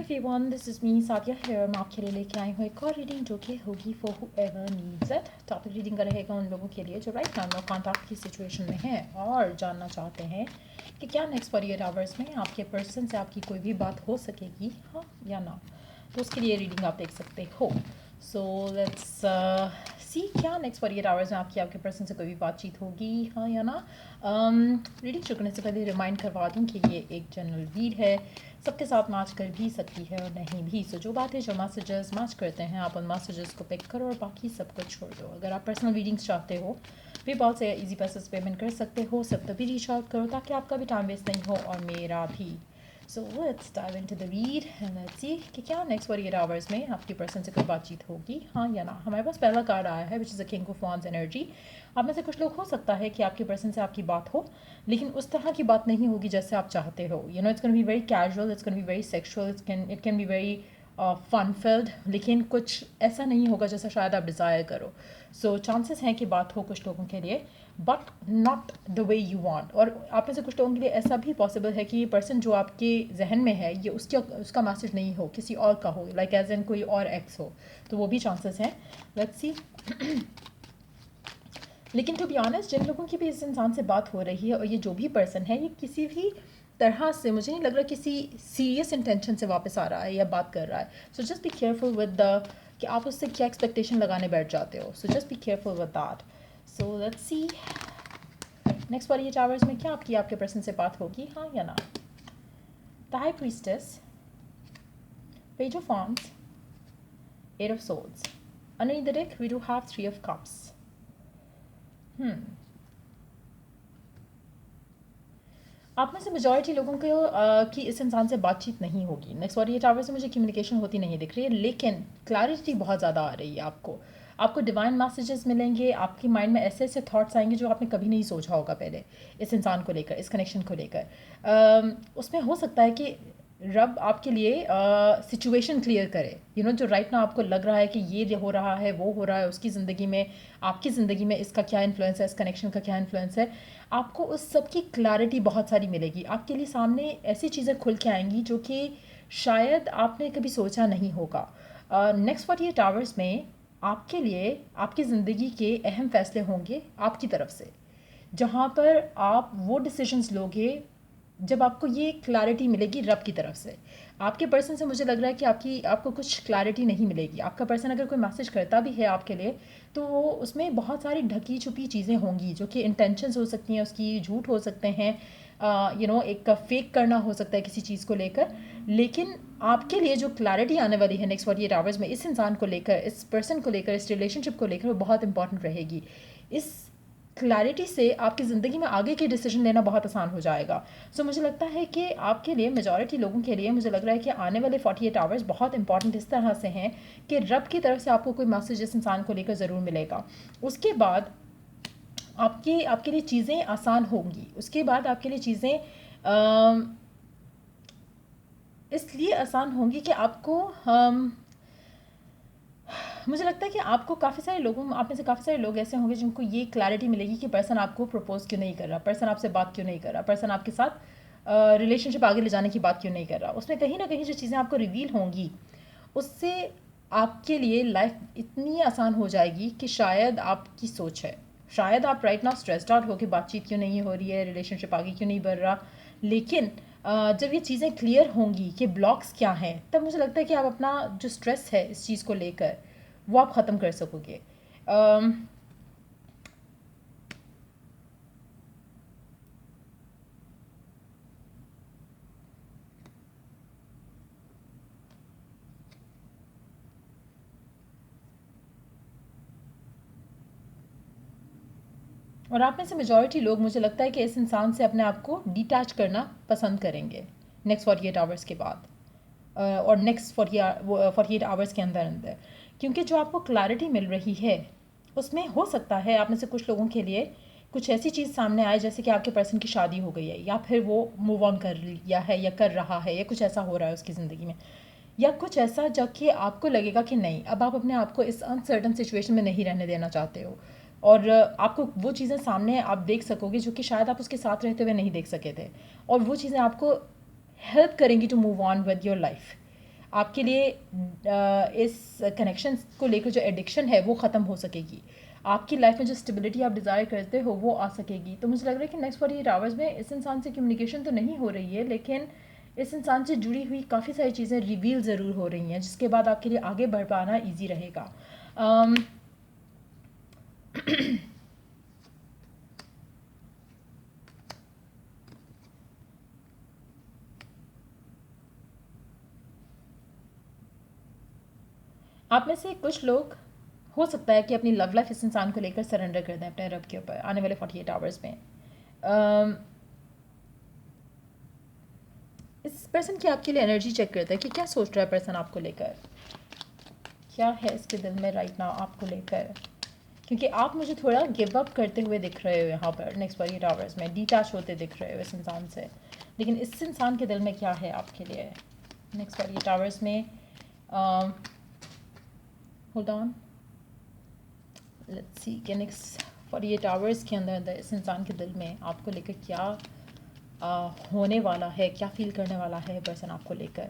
Everyone, this is me Sadia here. मैं आपके लिए लेके आई हूँ एक और रीडिंग जो कि होगी for whoever needs it. Topic reading का रहेगा उन लोगों के लिए जो राइट नाउ कॉन्टैक्ट की सिचुएशन में हैं और जानना चाहते हैं कि क्या नेक्स्ट 48 आवर्स में आपके पर्सन से आपकी कोई भी बात हो सकेगी, हाँ या ना। तो उसके लिए रीडिंग आप देख सकते हो। सो लेट्स सी क्या नेक्स्ट 48 आवर्स में आपके पर्सन से कोई भी बातचीत होगी, हाँ या ना। रीडिंग शुरू करने से पहले रिमाइंड करवा दूँ कि ये एक जनरल रीड है, सबके साथ मैच कर भी सकती है और नहीं भी। सो जो बात है, जो मैसेजेस मैच करते हैं आप उन मैसेजेस को पिक करो और बाकी सब कुछ छोड़ दो। अगर आप पर्सनल रीडिंग्स चाहते हो पेपॉल से इजी पैसेज पेमेंट कर सकते हो, सब तभी रीच आउट करो ताकि आपका भी टाइम वेस्ट नहीं हो और मेरा भी। So let's dive into the read and let's see कि क्या नेक्स्ट 48 आवर्स में आपकी पर्सन से कोई बातचीत होगी, हाँ या ना। हमारे पास पहला कार्ड आया है which is a king of wands energy. आप में से कुछ लोग हो सकता है कि आपके पर्सन से आपकी बात हो, लेकिन उस तरह की बात नहीं होगी जैसे आप चाहते हो। You know, it's can be very casual, it's can be very sexual, it can be very fun filled, लेकिन कुछ ऐसा नहीं होगा जैसा शायद आप डिज़ायर करो। सो चांसेस हैं कि बात हो कुछ लोगों के लिए, but not the way you want. और आप में से कुछ लोगों के लिए ऐसा भी पॉसिबल है कि ये पर्सन जो आपके जहन में है ये उसका मैसेज नहीं हो, किसी और का हो, लाइक एज एन कोई और एक्स हो, तो वो भी चांसेस हैं। Let's see. लेकिन टू बी ऑनेस्ट, जिन लोगों की भी इस इंसान से बात हो रही है और ये जो भी पर्सन है ये किसी भी तरह से, मुझे नहीं लग रहा किसी सीरियस इंटेंशन से वापस आ रहा है या बात कर रहा है। सो just be careful with the कि आप उससे क्या एक्सपेक्टेशन लगाने बैठ जाते हो। सो just be careful with that. So let's see next 48 hours में क्या आपके पर्सन से बात होगी, हाँ या ना। The high priestess, page of wands, eight of swords. Underneath the deck we do have 3 of cups. आप में से मेजॉरिटी लोगों को कि इस इंसान से बातचीत नहीं होगी नेक्स्ट 48 आवर्स से। मुझे कम्युनिकेशन होती नहीं दिख रही है, लेकिन क्लैरिटी बहुत ज़्यादा आ रही है। आपको डिवाइन मैसेजेस मिलेंगे, आपके माइंड में ऐसे ऐसे थॉट्स आएंगे जो आपने कभी नहीं सोचा होगा पहले इस इंसान को लेकर, इस कनेक्शन को लेकर। उसमें हो सकता है कि रब आपके लिए सिचुएशन क्लियर करे। यू नो, जो राइट ना आपको लग रहा है कि ये हो रहा है, वो हो रहा है उसकी ज़िंदगी में, आपकी ज़िंदगी में इसका क्या इन्फ्लुएंस है, इस कनेक्शन का क्या इन्फ्लुएंस है, आपको उस सब की क्लैरिटी बहुत सारी मिलेगी। आपके लिए सामने ऐसी चीज़ें खुल के आएंगी जो कि शायद आपने कभी सोचा नहीं होगा। नेक्स्ट 48 आवर्स में आपके लिए आपकी ज़िंदगी के अहम फैसले होंगे आपकी तरफ से, जहाँ पर आप वो डिसीजंस लोगे जब आपको ये क्लैरिटी मिलेगी रब की तरफ से। आपके पर्सन से मुझे लग रहा है कि आपको कुछ क्लैरिटी नहीं मिलेगी। आपका पर्सन अगर कोई मैसेज करता भी है आपके लिए तो उसमें बहुत सारी ढकी छुपी चीज़ें होंगी जो कि इंटेंशंस हो सकती हैं उसकी, झूठ हो सकते हैं, यू नो, एक फेक करना हो सकता है किसी चीज़ को लेकर। लेकिन आपके लिए जो क्लैरिटी आने वाली है नेक्स्ट 48 आवर्स में इस इंसान को लेकर, इस पर्सन को लेकर, इस रिलेशनशिप को लेकर, वो बहुत इंपॉर्टेंट रहेगी। इस क्लैरिटी से आपकी ज़िंदगी में आगे के डिसीजन लेना बहुत आसान हो जाएगा। सो मुझे लगता है कि आपके लिए, मेजॉरिटी लोगों के लिए, मुझे लग रहा है कि आने वाले 48 आवर्स बहुत इंपॉर्टेंट इस तरह से हैं कि रब की तरफ से आपको कोई मैसेज इस इंसान को लेकर ज़रूर मिलेगा। उसके बाद आपके लिए चीज़ें आसान होंगी। उसके बाद आपके लिए चीज़ें इसलिए आसान होंगी कि आपको मुझे लगता है कि आपको काफ़ी सारे लोगों, आप में से काफ़ी सारे लोग ऐसे होंगे जिनको ये क्लैरिटी मिलेगी कि पर्सन आपको प्रपोज क्यों नहीं कर रहा, पर्सन आपसे बात क्यों नहीं कर रहा, पर्सन आपके साथ रिलेशनशिप आगे ले जाने की बात क्यों नहीं कर रहा। उसमें कहीं ना कहीं जो चीज़ें आपको रिवील होंगी उससे आपके लिए लाइफ इतनी आसान हो जाएगी कि शायद आपकी सोच है, शायद आप राइट नाउ स्ट्रेस्ड आउट हो कि बातचीत क्यों नहीं हो रही है, रिलेशनशिप आगे क्यों नहीं बढ़ रहा। लेकिन जब ये चीज़ें क्लियर होंगी कि ब्लॉक्स क्या हैं, तब मुझे लगता है कि आप अपना जो स्ट्रेस है इस चीज़ को लेकर वो आप ख़त्म कर सकोगे। और आप में से मेजॉरिटी लोग, मुझे लगता है कि इस इंसान से अपने आप को डिटैच करना पसंद करेंगे नेक्स्ट 48 आवर्स के बाद, और नेक्स्ट 48 आवर्स के अंदर अंदर, क्योंकि जो आपको क्लैरिटी मिल रही है उसमें हो सकता है आप में से कुछ लोगों के लिए कुछ ऐसी चीज़ सामने आए जैसे कि आपके पर्सन की शादी हो गई है, या फिर वो मूव ऑन कर लिया है या कर रहा है, या कुछ ऐसा हो रहा है उसकी ज़िंदगी में, या कुछ ऐसा जबकि आपको लगेगा कि नहीं, अब आप अपने आप को इस अनसर्टन सिचुएशन में नहीं रहने देना चाहते हो। और आपको वो चीज़ें सामने आप देख सकोगे जो कि शायद आप उसके साथ रहते हुए नहीं देख सके थे, और वो चीज़ें आपको हेल्प करेंगी to move on with your life. आपके लिए इस कनेक्शन को लेकर जो एडिक्शन है वो ख़त्म हो सकेगी, आपकी लाइफ में जो स्टेबिलिटी आप डिज़ायर करते हो वो आ सकेगी। तो मुझे लग रहा है कि नेक्स्ट 48 आवर्स में इस इंसान से कम्युनिकेशन तो नहीं हो रही है, लेकिन इस इंसान से जुड़ी हुई काफ़ी सारी चीज़ें रिवील ज़रूर हो रही हैं, जिसके बाद आपके लिए आगे बढ़ पाना ईजी रहेगा। आप में से कुछ लोग हो सकता है कि अपनी लव लाइफ इस इंसान को लेकर सरेंडर कर दें अपने रब के ऊपर आने वाले 48 आवर्स में। इस पर्सन की आपके लिए एनर्जी चेक करता है कि क्या सोच रहा है पर्सन आपको लेकर, क्या है इसके दिल में राइट नाउ आपको लेकर, क्योंकि आप मुझे थोड़ा गिव अप करते हुए दिख रहे हो यहाँ पर नेक्स्ट 48 आवर्स में, डिटैच होते दिख रहे हो इस इंसान से। लेकिन इस इंसान के दिल में क्या है आपके लिए नेक्स्ट 48 आवर्स में? होल्ड ऑन, लेट्स सी कि नेक्स्ट 48 आवर्स के अंदर अंदर इस इंसान के दिल में आपको लेकर क्या होने वाला है, क्या फील करने वाला है पर्सन आपको लेकर,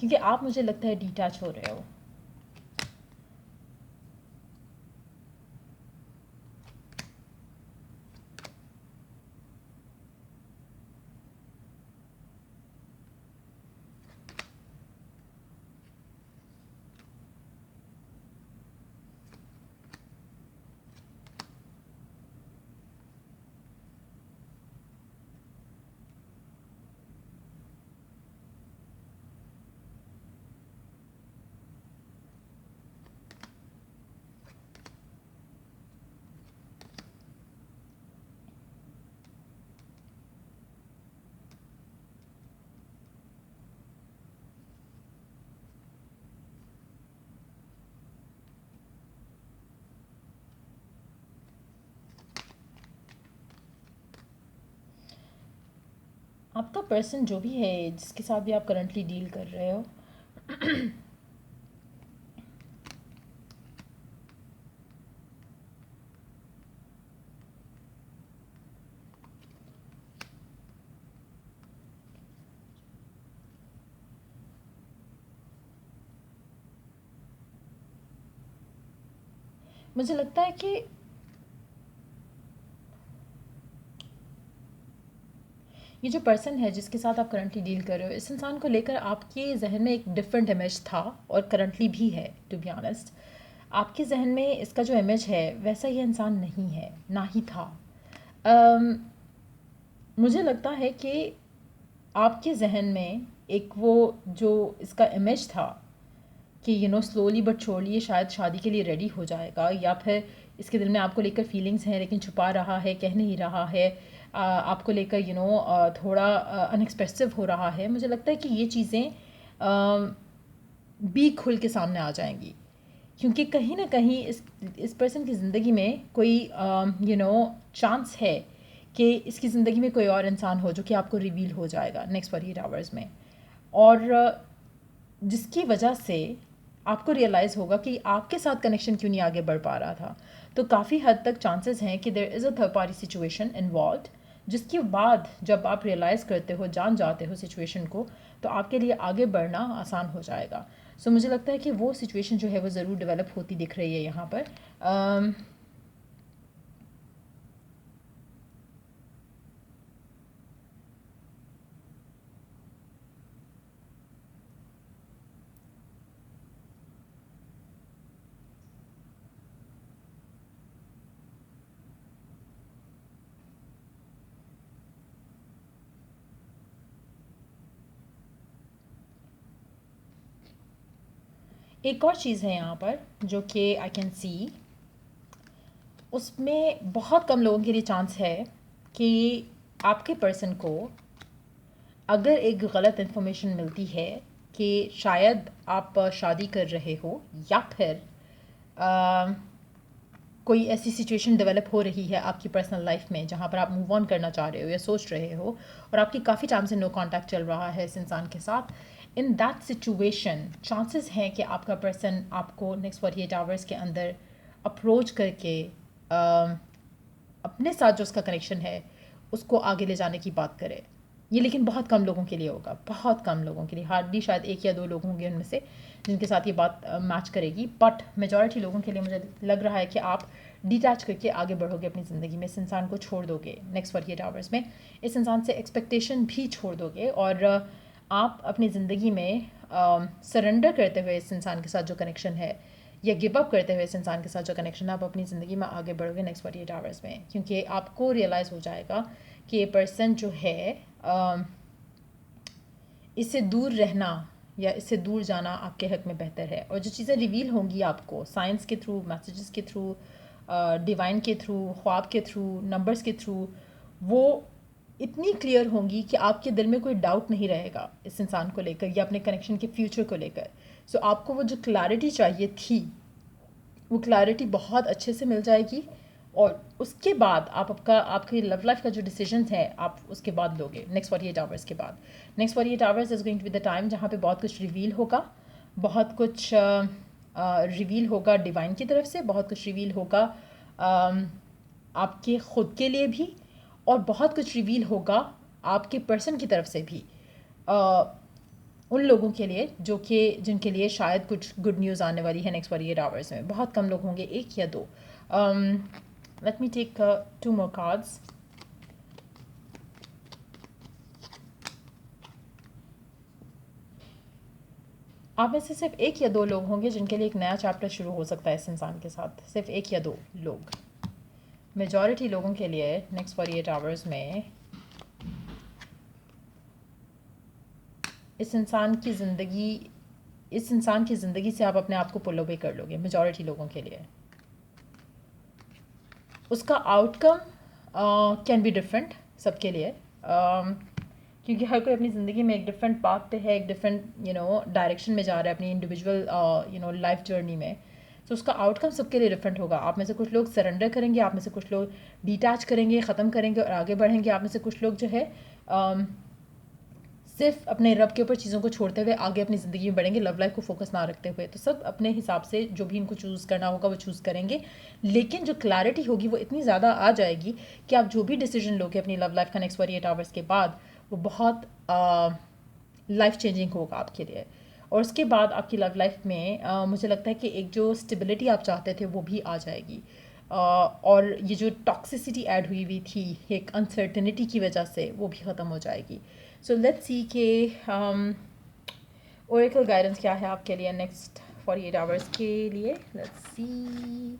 क्योंकि आप मुझे लगता है डिटैच हो रहे हो। आपका पर्सन जो भी है जिसके साथ भी आप करंटली डील कर रहे हो, मुझे लगता है कि ये जो पर्सन है जिसके साथ आप करंटली डील कर रहे हो, इस इंसान को लेकर आपके जहन में एक डिफरेंट इमेज था और करंटली भी है। टू बी ऑनेस्ट, आपके जहन में इसका जो इमेज है वैसा ये इंसान नहीं है, ना ही था। मुझे लगता है कि आपके जहन में एक वो जो इसका इमेज था कि स्लोली बट श्योरली ये शायद शादी के लिए रेडी हो जाएगा, या फिर इसके दिल में आपको लेकर फीलिंग्स हैं लेकिन छुपा रहा है, कह नहीं रहा है, आपको लेकर थोड़ा अनएक्सप्रेसिव हो रहा है। मुझे लगता है कि ये चीज़ें भी खुल के सामने आ जाएंगी, क्योंकि कहीं ना कहीं इस पर्सन की ज़िंदगी में कोई चांस है कि इसकी ज़िंदगी में कोई और इंसान हो जो कि आपको रिवील हो जाएगा नेक्स्ट 48 आवर्स में, और जिसकी वजह से आपको रियलाइज़ होगा कि आपके साथ कनेक्शन क्यों नहीं आगे बढ़ पा रहा था। तो काफ़ी हद तक चांसेस हैं कि there is a third party situation involve, जिसके बाद जब आप रियलाइज़ करते हो, जान जाते हो सिचुएशन को, तो आपके लिए आगे बढ़ना आसान हो जाएगा। सो मुझे लगता है कि वो सिचुएशन जो है वो ज़रूर डेवलप होती दिख रही है यहाँ पर। एक और चीज़ है यहाँ पर जो कि आई कैन सी, उसमें बहुत कम लोगों के लिए चांस है कि आपके पर्सन को अगर एक गलत इन्फॉर्मेशन मिलती है कि शायद आप शादी कर रहे हो, या फिर कोई ऐसी सिचुएशन डेवलप हो रही है आपकी पर्सनल लाइफ में जहाँ पर आप मूव ऑन करना चाह रहे हो या सोच रहे हो, और आपकी काफ़ी टाइम से नो कांटेक्ट चल रहा है इस इंसान के साथ, इन दैट सिचुएशन चांसेस हैं कि आपका पर्सन आपको नेक्स्ट 48 आवर्स के अंदर अप्रोच करके अपने साथ जो उसका कनेक्शन है उसको आगे ले जाने की बात करे। ये लेकिन बहुत कम लोगों के लिए होगा, बहुत कम लोगों के लिए, हार्डली शायद एक या दो लोग होंगे उनमें से जिनके साथ ये बात मैच करेगी, बट मेजॉरिटी लोगों के लिए मुझे लग रहा है कि आप डिटैच करके आगे बढ़ोगे अपनी ज़िंदगी में, इस इंसान को छोड़ दोगे नेक्स्ट 48 आवर्स में, इस इंसान से एक्सपेक्टेशन भी छोड़ दोगे और आप अपनी ज़िंदगी में सरेंडर करते हुए इस इंसान के साथ जो कनेक्शन है या गिव अप करते हुए इस इंसान के साथ जो कनेक्शन है, आप अपनी ज़िंदगी में आगे बढ़ोगे नेक्स्ट 48 आवर्स में, क्योंकि आपको रियलाइज़ हो जाएगा कि ये पर्सन जो है इससे दूर रहना या इससे दूर जाना आपके हक़ में बेहतर है। और जो चीज़ें रिवील होंगी आपको साइंस के थ्रू, मैसेजेस के थ्रू, डिवाइन के थ्रू, ख्वाब के थ्रू, नंबर्स के थ्रू, वो इतनी क्लियर होंगी कि आपके दिल में कोई डाउट नहीं रहेगा इस इंसान को लेकर या अपने कनेक्शन के फ्यूचर को लेकर। सो आपको वो जो क्लैरिटी चाहिए थी, वो क्लैरिटी बहुत अच्छे से मिल जाएगी और उसके बाद आप आपकी लव लाइफ का जो डिसीजन है आप उसके बाद लोगे नेक्स्ट 48 आवर्स के बाद। Next 48 hours is going to be the time जहाँ पे बहुत कुछ रिवील होगा, बहुत कुछ रिवील होगा डिवाइन की तरफ से, बहुत कुछ रिवील होगा आपके ख़ुद के लिए भी, और बहुत कुछ रिवील होगा आपके पर्सन की तरफ से भी उन लोगों के लिए जो कि जिनके लिए शायद कुछ गुड न्यूज़ आने वाली है नेक्स्ट 48 आवर्स में। बहुत कम लोग होंगे, एक या दो। Let me take 2 more cards. आप में से सिर्फ एक या दो लोग होंगे जिनके लिए एक नया चैप्टर शुरू हो सकता है इस इंसान के साथ, सिर्फ एक या दो लोग। मेजॉरिटी लोगों के लिए नेक्स्ट 48 आवर्स में इस इंसान की ज़िंदगी से आप अपने आप को पुल अवे कर लोगे, मेजॉरिटी लोगों के लिए। उसका आउटकम कैन बी डिफरेंट सबके लिए, क्योंकि हर कोई अपनी ज़िंदगी में एक डिफरेंट पाथ पे है, एक डिफरेंट डायरेक्शन में जा रहा है अपनी इंडिविजुअल लाइफ जर्नी में। तो उसका आउटकम सबके लिए डिफरेंट होगा। आप में से कुछ लोग सरेंडर करेंगे, आप में से कुछ लोग डिटैच करेंगे, ख़त्म करेंगे और आगे बढ़ेंगे, आप में से कुछ लोग जो है सिर्फ अपने रब के ऊपर चीज़ों को छोड़ते हुए आगे अपनी ज़िंदगी में बढ़ेंगे, लव लाइफ को फोकस ना रखते हुए। तो सब अपने हिसाब से जो भी इनको चूज़ करना होगा वो चूज़ करेंगे, लेकिन जो क्लैरिटी होगी वो इतनी ज़्यादा आ जाएगी कि आप जो भी डिसीजन लोगे अपनी लव लाइफ का नेक्स्ट 48 आवर्स के बाद, वो बहुत लाइफ चेंजिंग होगा आपके लिए। और उसके बाद आपकी लव लाइफ में मुझे लगता है कि एक जो स्टेबिलिटी आप चाहते थे वो भी आ जाएगी, और ये जो टॉक्सिसिटी ऐड हुई थी एक अनसर्टेनिटी की वजह से, वो भी ख़त्म हो जाएगी। सो लेट्स सी के ओरेकल गाइडेंस क्या है आपके लिए नेक्स्ट 48 आवर्स के लिए। Let's see.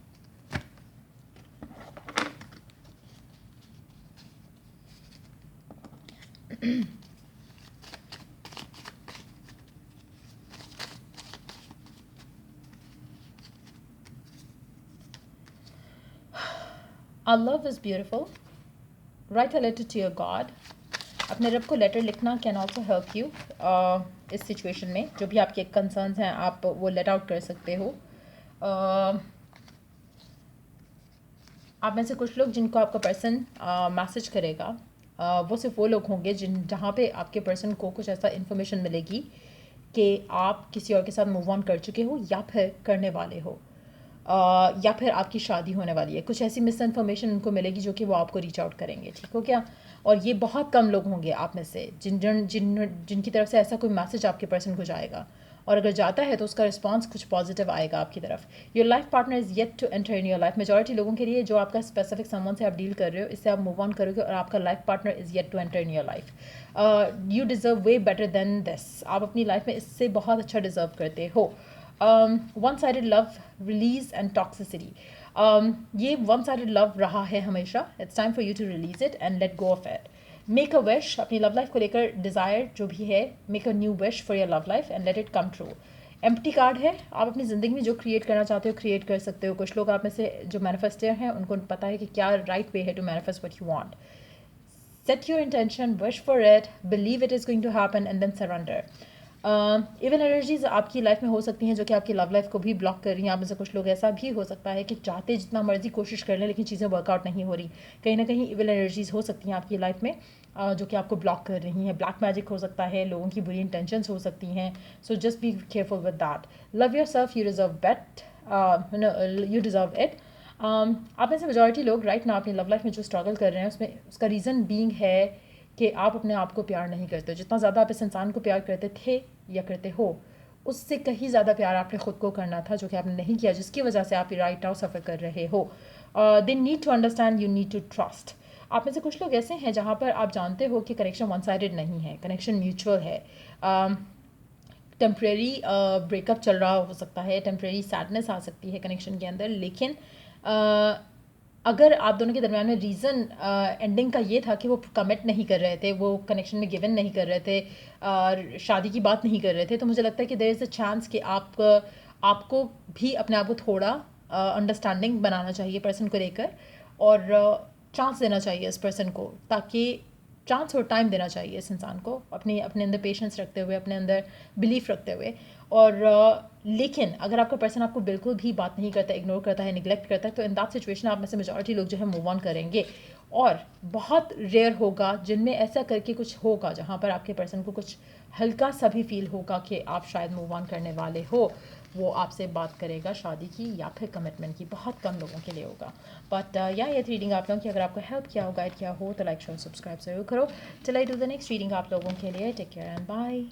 Our love is beautiful. Write a letter to your God. अपने रब को लेटर लिखना कैन ऑल्सो हेल्प यू इस सिचुएशन में। जो भी आपके कंसर्न्स हैं आप वो लेट आउट कर सकते हो। आप में से कुछ लोग जिनको आपका पर्सन मैसेज करेगा, वो सिर्फ वो लोग होंगे जहाँ पे आपके पर्सन को कुछ ऐसा इन्फॉर्मेशन मिलेगी कि आप किसी और के साथ मूव ऑन कर चुके हो या फिर करने वाले हो, या फिर आपकी शादी होने वाली है। कुछ ऐसी मिस इन्फॉर्मेशन उनको मिलेगी जो कि वो आपको रीच आउट करेंगे, ठीक हो क्या। और ये बहुत कम लोग होंगे आप में से जिनकी तरफ से ऐसा कोई मैसेज आपके पर्सन को जाएगा, और अगर जाता है तो उसका रिस्पांस कुछ पॉजिटिव आएगा आपकी तरफ। Your life partner is yet to enter in your life. Majority लोगों के लिए जो आपका स्पेसिफिक समवन से आप डील कर रहे हो, इससे आप मूव ऑन करोगे और आपका life partner is yet to enter in your life. You deserve way better than this. आप अपनी लाइफ में इससे बहुत अच्छा डिज़र्व करते हो। One sided love, release and toxicity. ये वन साइडेड लव रहा है हमेशा। It's time for you to release it and let go of it. Make a wish, अपनी लव लाइफ को लेकर डिज़ायर जो भी है, make a new wish for your love life and let it come true. Empty card है, आप अपनी ज़िंदगी में जो क्रिएट करना चाहते हो क्रिएट कर सकते हो। कुछ लोग आप में से जो मैनिफेस्टर हैं उनको पता है कि क्या राइट वे है to manifest what you want. Set your intention, wish for it, believe it is going to happen and then surrender. Even energies आपकी लाइफ में हो सकती हैं जो कि आपकी लव लाइफ को भी ब्लॉक कर रही हैं। आप में से कुछ लोग ऐसा भी हो सकता है कि चाहते जितना मर्जी कोशिश कर लें लेकिन चीज़ें वर्कआउट नहीं हो रही। कहीं ना कहीं इवन एनर्जीज हो सकती हैं आपकी लाइफ में जो कि आपको ब्लॉक कर रही हैं। ब्लैक मैजिक हो सकता है, लोगों की बुरी इंटेंशंस हो सकती हैं। So just be careful with that. Love yourself, you deserve bet, you deserve it. आप में से मेजॉरिटी लोग राइट ना अपनी लव लाइफ में जो स्ट्रगल कर रहे हैं उसका रीज़न बीइंग है कि आप अपने आप को प्यार नहीं करते हो। जितना ज़्यादा आप इस इंसान को प्यार करते थे या करते हो, उससे कहीं ज़्यादा प्यार आपने ख़ुद को करना था, जो कि आपने नहीं किया, जिसकी वजह से आप राइट नाउ सफ़र कर रहे हो। They need to understand, you need to trust. आप में से कुछ लोग ऐसे हैं जहाँ पर आप जानते हो कि कनेक्शन वन साइडेड नहीं है, कनेक्शन म्यूचुअल है। टेम्प्रेरी ब्रेकअप चल रहा हो सकता है, टेम्प्रेरी सैडनेस आ सकती है कनेक्शन के अंदर, लेकिन अगर आप दोनों के दरमियान में रीज़न एंडिंग का ये था कि वो कमिट नहीं कर रहे थे, वो कनेक्शन में गिवन नहीं कर रहे थे, शादी की बात नहीं कर रहे थे, तो मुझे लगता है कि देयर इज़ अ चांस कि आपको भी अपने आप को थोड़ा अंडरस्टैंडिंग बनाना चाहिए पर्सन को लेकर, और चांस देना चाहिए इस पर्सन को, ताकि चांस और टाइम देना चाहिए इस इंसान को, अपने अंदर पेशेंस रखते हुए, अपने अंदर बिलीफ रखते हुए। और लेकिन अगर आपका पर्सन आपको बिल्कुल भी बात नहीं करता, इग्नोर करता है, निगलेक्ट करता है, तो इन दैट सिचुएशन आप में से मेजॉरिटी लोग जो है मूव ऑन करेंगे। और बहुत रेयर होगा जिनमें ऐसा करके कुछ होगा जहाँ पर आपके पर्सन को कुछ हल्का सा भी फील होगा कि आप शायद मूव ऑन करने वाले हो, वो आपसे बात करेगा शादी की या फिर कमिटमेंट की। बहुत कम लोगों के लिए होगा। बट या ये रीडिंग आप लोगों की अगर आपको हेल्प किया हो, गाइड किया हो, तो लाइक शेयर सब्सक्राइब ज़रूर करो। चल I do the next reading आप लोगों के लिए। Take care and bye.